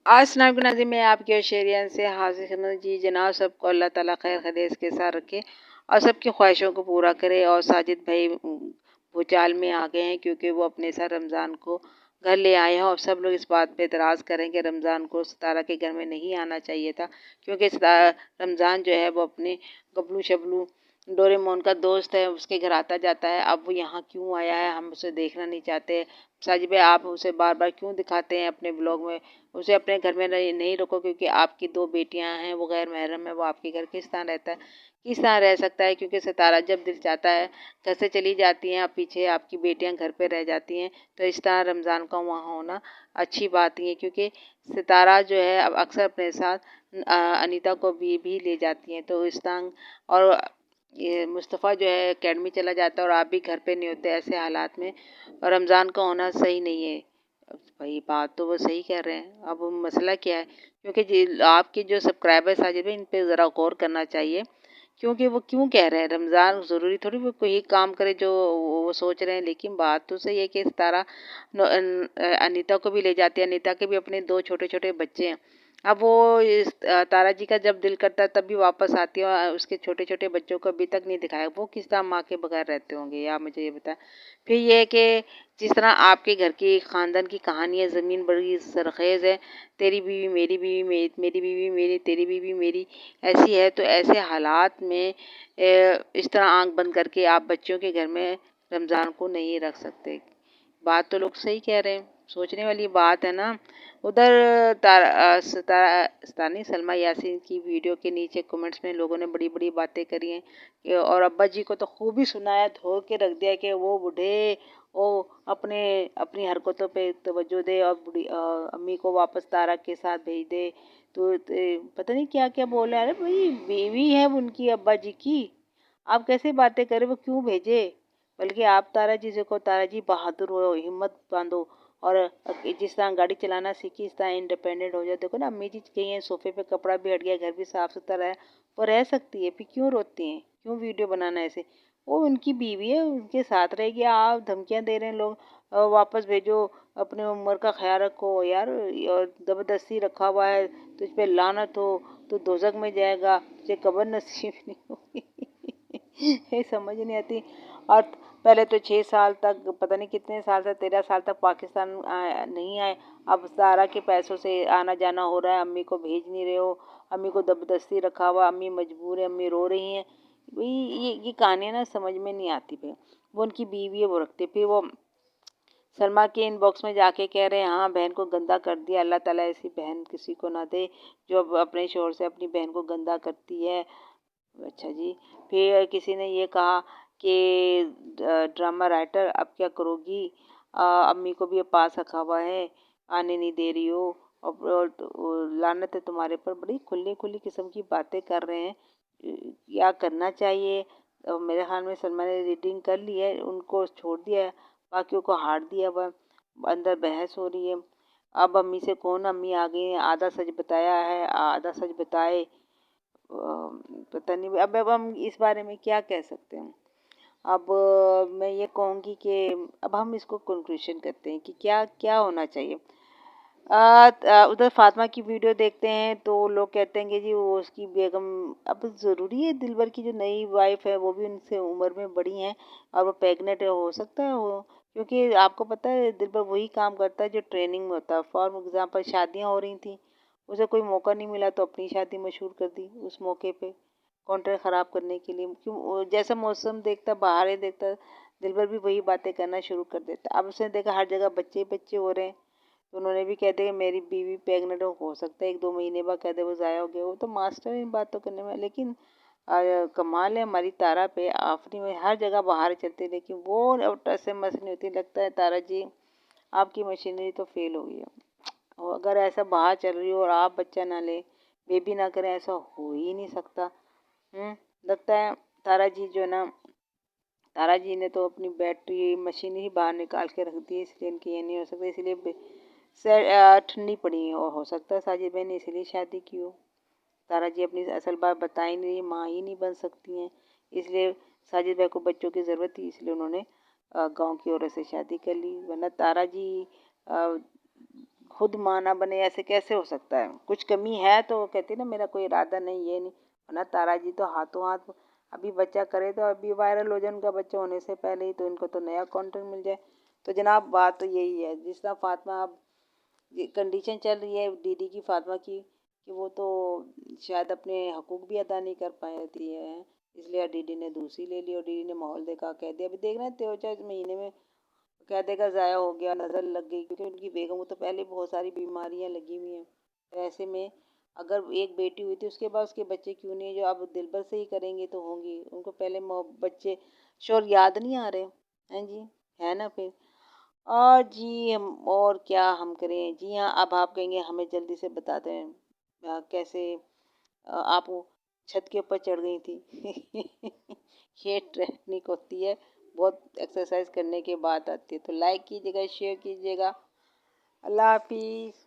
आज स्नैप नाज़िम में आपके और शेरियन से हाजिर खिदमत जी। जनाब सबको अल्लाह ताला खैर खैरियत के साथ रखे और सबकी ख्वाहिशों को पूरा करे। और साजिद भाई भूचाल में आ गए हैं क्योंकि वो अपने साथ रमज़ान को घर ले आए हैं और सब लोग इस बात पे एतराज़ करें कि रमज़ान को सितारा के घर में नहीं आना चाहिए था, क्योंकि रमज़ान जो है वो अपने गबलू शबलू डोरेमोन का दोस्त है, उसके घर आता जाता है। अब वो यहाँ क्यों आया है, हम उसे देखना नहीं चाहते। साजिद भाई आप उसे बार बार क्यों दिखाते हैं अपने ब्लॉग में? उसे अपने घर में नहीं रखो, क्योंकि आपकी 2 बेटियां हैं, वो गैर महरम है, वो आपके घर किस तरह रहता है, किस तरह रह सकता है? क्योंकि सितारा जब दिल चाहता है घर से चली जाती हैं, अब पीछे आपकी बेटियां घर पे रह जाती हैं। तो इस तरह रमज़ान का वहाँ होना अच्छी बात नहीं है, क्योंकि सितारा जो है अब अक्सर अपने साथ अनीता को भी ले जाती हैं। तो इस तरह और ये मुस्तफ़ा जो है अकेडमी चला जाता है और आप भी घर पे नहीं होते, ऐसे हालात में और रमज़ान का होना सही नहीं है। भाई बात तो वो सही कह रहे हैं, अब मसला क्या है? क्योंकि आपके जो सब्सक्राइबर्स साजिद भाई इन पे ज़रा गौर करना चाहिए, क्योंकि वो क्यों कह रहे हैं रमज़ान ज़रूरी थोड़ी वो कोई काम करे जो वो सोच रहे हैं। लेकिन बात तो सही है कि सितारा अनीता को भी ले जाती है, अनीता के भी अपने 2 छोटे छोटे बच्चे हैं। अब वो इस तारा जी का जब दिल करता है तब भी वापस आती है और उसके छोटे छोटे बच्चों को अभी तक नहीं दिखाया। वो किस तरह माँ के बगैर रहते होंगे, या मुझे ये बताएं। फिर ये है कि जिस तरह आपके घर की ख़ानदान की कहानी है, ज़मीन बड़ी सरखेज़ है, तेरी बीवी मेरी बीवी मेरी बीवी मेरी तेरी बीवी मेरी ऐसी है। तो ऐसे हालात में इस तरह आंख बंद करके आप बच्चों के घर में रमज़ान को नहीं रख सकते। बात तो लोग सही कह रहे हैं, सोचने वाली बात है ना। उधर स्तानी सलमा यासीन की वीडियो के नीचे कमेंट्स में लोगों ने बड़ी बड़ी बातें करी हैं और अब्बा जी को तो खूब ही सुनाया, धो के रख दिया कि वो बूढ़े वो अपने अपनी हरकतों पे तवज्जो दे और अम्मी को वापस तारा के साथ भेज दे। तो पता नहीं क्या क्या बोला। अरे भाई बीवी है उनकी अब्बा जी की, आप कैसे बातें करें, वो क्यों भेजे? बल्कि आप तारा जी से को तारा जी बहादुर हो, हिम्मत बांधो और जिस तरह गाड़ी चलाना सीखी इस तरह इंडिपेंडेंट हो जाए। देखो ना अम्मी जी गई हैं, सोफे पे कपड़ा भी हट गया, घर भी साफ सुथरा है, वो रह सकती है, फिर क्यों रोती हैं, क्यों वीडियो बनाना ऐसे? वो उनकी बीवी है, उनके साथ रहेगी, आप धमकियां दे रहे हैं लोग वापस भेजो, अपने उम्र का ख्याल रखो यार। और ज़बरदस्ती रखा हुआ है, तुझ पे लानत हो, तो दोजक में जाएगा, तुझे कब्र नसीब नहीं होगी। ये समझ नहीं आती। और पहले तो 6 साल तक, पता नहीं कितने साल से 13 साल तक पाकिस्तान नहीं आए। अब सारा के पैसों से आना जाना हो रहा है, अम्मी को भेज नहीं रहे हो, अम्मी को ज़बरदस्ती रखा हुआ, अम्मी मजबूर है, अम्मी रो रही हैं। भाई ये कहानियाँ ना समझ में नहीं आती। फिर वो उनकी बीवी है, वो रखते, फिर वो सलमा के इनबॉक्स में जाके कह रहे हैं हाँ बहन को गंदा कर दिया, अल्लाह ताला ऐसी बहन किसी को ना दे जो अपने शोहर से अपनी बहन को गंदा करती है। अच्छा जी। फिर किसी ने ये कहा कि ड्रामा राइटर अब क्या करोगी, अम्मी को भी पास रखा हुआ है, आने नहीं दे रही हो और लानत है तुम्हारे पर। बड़ी खुली खुली किस्म की बातें कर रहे हैं। क्या करना चाहिए? मेरे ख्याल में सलमान ने रीडिंग कर ली है, उनको छोड़ दिया है, बाकियों को हार दिया हुआ है। अंदर बहस हो रही है। अब अम्मी से कौन, अम्मी आ गई हैं, आधा सच बताया है, आधा सच बताए। पता नहीं अब हम इस बारे में क्या कह सकते हैं। अब मैं ये कहूँगी कि अब हम इसको कंक्लूशन करते हैं कि क्या क्या होना चाहिए। उधर फातिमा की वीडियो देखते हैं तो लोग कहते हैं कि जी वो उसकी बेगम, अब ज़रूरी है दिलबर की जो नई वाइफ है वो भी उनसे उम्र में बड़ी हैं और वो प्रेग्नेंट है, हो सकता है वो, क्योंकि आपको पता है दिलबर वही काम करता है जो ट्रेनिंग में होता है। फॉर एग्जाम्पल शादियाँ हो रही थी, उसे कोई मौका नहीं मिला तो अपनी शादी मशहूर कर दी उस मौके पे, कॉन्ट्रैक्ट ख़राब करने के लिए। क्यों? जैसा मौसम देखता, बहारें देखता, दिलबर भी वही बातें करना शुरू कर देता। अब उसने देखा हर जगह बच्चे ही बच्चे हो रहे हैं, तो उन्होंने भी कह दिया कि मेरी बीवी प्रेग्नेंट हो सकता है 1-2 महीने बाद कह दे वो ज़ाया हो गया। वो तो मास्टर है इन बातों करने में। लेकिन कमाल है हमारी तारा पे, आफरी में हर जगह बाहर चलती, लेकिन वो टस से मस नहीं होती। लगता है तारा जी आपकी मशीनरी तो फेल हो गई है। और अगर ऐसा बाहर चल रही हो और आप बच्चा ना ले, बेबी ना करें, ऐसा हो ही नहीं सकता। लगता है तारा जी जो है ना, तारा जी ने तो अपनी बैटरी मशीन ही बाहर निकाल के रख दी है, इसलिए इनकी ये नहीं हो सकता। इसलिए ठंडी पड़ी है और हो सकता है साजिद भाई ने इसीलिए शादी की हो। तारा जी अपनी असल बात बता ही नहीं रही, माँ ही नहीं बन सकती हैं, इसलिए साजिद भाई को बच्चों की ज़रूरत थी, इसलिए उन्होंने गांव की औरत से शादी कर ली। वरना तारा जी खुद माँ ना बने, ऐसे कैसे हो सकता है? कुछ कमी है तो कहती ना मेरा कोई इरादा नहीं, ये नहीं। वरना तारा जी तो हाथों हाथ अभी बच्चा करे तो अभी वायरल हो जाए उनका बच्चा होने से पहले ही, तो इनको तो नया कंटेंट मिल जाए। तो जनाब बात तो यही है, जिस तरह फातिमा अब ये कंडीशन चल रही है दीदी की, फातिमा की, कि वो तो शायद अपने हकूक भी अदा नहीं कर पाती है, इसलिए दीदी ने दूसरी ले ली और दीदी ने माहौल देखा, कह दिया अभी देख रहे हैं 3-4 महीने में कह देगा ज़ाया हो गया, नज़र लग गई, क्योंकि उनकी बेगम को तो पहले बहुत सारी बीमारियां लगी हुई हैं। तो ऐसे में अगर एक बेटी हुई थी उसके बाद उसके बच्चे क्यों नहीं, जो अब दिल भर से ही करेंगे तो होंगी। उनको पहले बच्चे शोर याद नहीं आ रहे हैं जी, है ना फिर। और जी हम और क्या हम करें जी। हाँ अब आप कहेंगे हमें जल्दी से बता दें कैसे आप वो छत के ऊपर चढ़ गई थी। ये टेक्निक होती है, बहुत एक्सरसाइज करने के बाद आती है। तो लाइक कीजिएगा, शेयर कीजिएगा। अल्लाह हाफिज़।